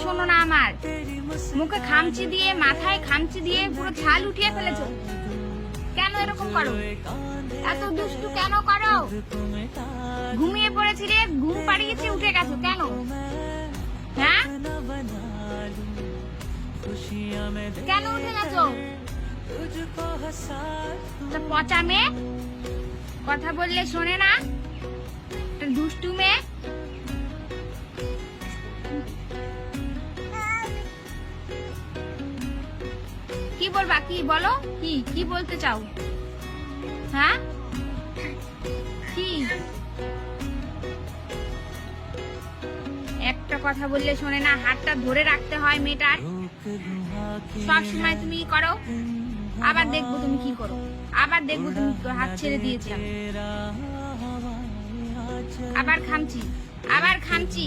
শোনো না আমার, মুখে খামচি দিয়ে, মাথায় খামচি দিয়ে পুরো ছাল উঠিয়ে ফেলেছো। কেন এরকম করো? এত দুষ্টু কেন করো? ঘুমিয়ে পড়েছিলে, ঘুম পাড়িয়েছে, উঠে গেছো কেন? হ্যাঁ, কেন উঠে গেছো? পচা মেয়ে, কথা বললে শোনে না, দুষ্টু মেয়ে। কি বলবা? কি বলো? কি বলতে চাও? হ্যাঁ, কি? একটা কথা বললে শোনে না, হাতটা ধরে রাখতে হয় মেয়েটার। সব সময় তুমি করো, আবার দেখবো তুমি কি করো, আবার দেখবো তুমি হাত ছেড়ে দিয়েছিলাম। আবার খামচি, আবার খামচি।